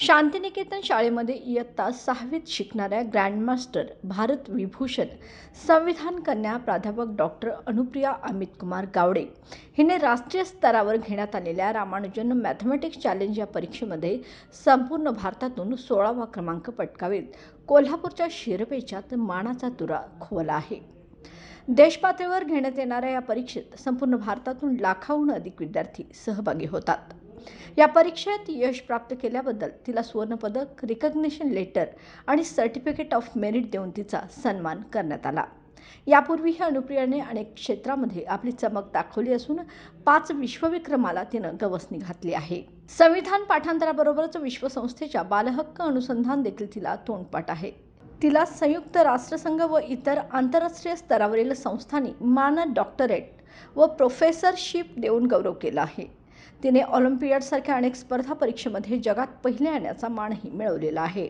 शांतिनिकेतन शाळेमध्ये इयत्ता 6वीत शिकणाऱ्या ग्रँडमास्टर भारत विभूषण संविधान कन्या प्राध्यापक डॉक्टर अनुप्रिया अमित कुमार गावडे हिने राष्ट्रीय स्तरावर घेण्यात आलेल्या रामानुजन मॅथमॅटिक्स चॅलेंज या परीक्षेमध्ये संपूर्ण भारतातून 16वा क्रमांक पटकावीत कोल्हापूरच्या शिरपेचात मानाचा तुरा खुवला आहे. देशपातळीवर घेण्यात येणाऱ्या या परीक्षेत संपूर्ण भारतातून लाखाहून अधिक विद्यार्थी सहभागी होतात. या परीक्षेत यश प्राप्त केल्याबद्दल तिला सुवर्णपदक, रिकग्निशन लेटर आणि सर्टिफिकेट ऑफ मेरिट देऊन तिचा सन्मान करण्यात आला. यापूर्वीही अनुप्रियाने अनेक क्षेत्रामध्ये आपली चमक दाखवली असून 5 विश्वविक्रमाला तिनं गवसणी घातली आहे. संविधान पाठांतराबरोबरच विश्वसंस्थेच्या बालहक्क अनुसंधान देखील तिला तोंडपाठ आहे. तिला संयुक्त राष्ट्रसंघ व इतर आंतरराष्ट्रीय स्तरावरील संस्थांनी मानद डॉक्टरेट व प्रोफेसरशिप देऊन गौरव केला आहे. तिने ऑलिम्पियाडसारख्या अनेक स्पर्धा परीक्षेमध्ये जगात पहिले येण्याचा मानही मिळवलेला आहे.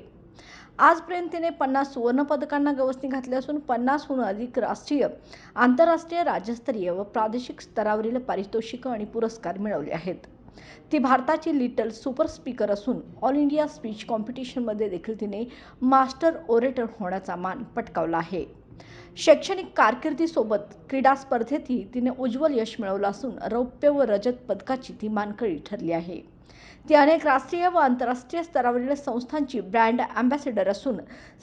आजपर्यंत तिने 50 सुवर्णपदकांना गवसणी घातली असून 50हून अधिक राष्ट्रीय, आंतरराष्ट्रीय, राज्यस्तरीय व प्रादेशिक स्तरावरील पारितोषिकं आणि पुरस्कार मिळवले आहेत. ती भारताची लिटल सुपर स्पीकर असून ऑल इंडिया स्पीच कॉम्पिटिशनमध्ये देखील तिने मास्टर ओरेटर होण्याचा मान पटकावला आहे. शैक्षणिक कारकिर्दीसोबत क्रीडा स्पर्धेतही तिने उज्ज्वल यश मिळवलं असून रौप्य व रजत पदकाची ती मानकरी ठरली आहे. ती अनेक राष्ट्रीय व आंतरराष्ट्रीय स्तरावरील संस्थांची ब्रँड अँबॅसेडर असून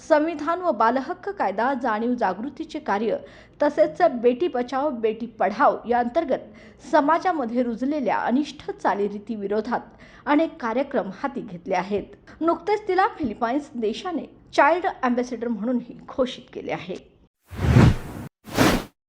संविधान व बालहक्क कायदा, जाणीव जागृतीचे कार्य तसेच बेटी बचाओ बेटी पढाओ या अंतर्गत समाजामध्ये रुजलेल्या अनिष्ट चालीरीती विरोधात अनेक कार्यक्रम हाती घेतले आहेत. नुकतेच तिला फिलिपाईन्स देशाने चाइल्ड अँबॅसेडर म्हणूनही घोषित केले आहे.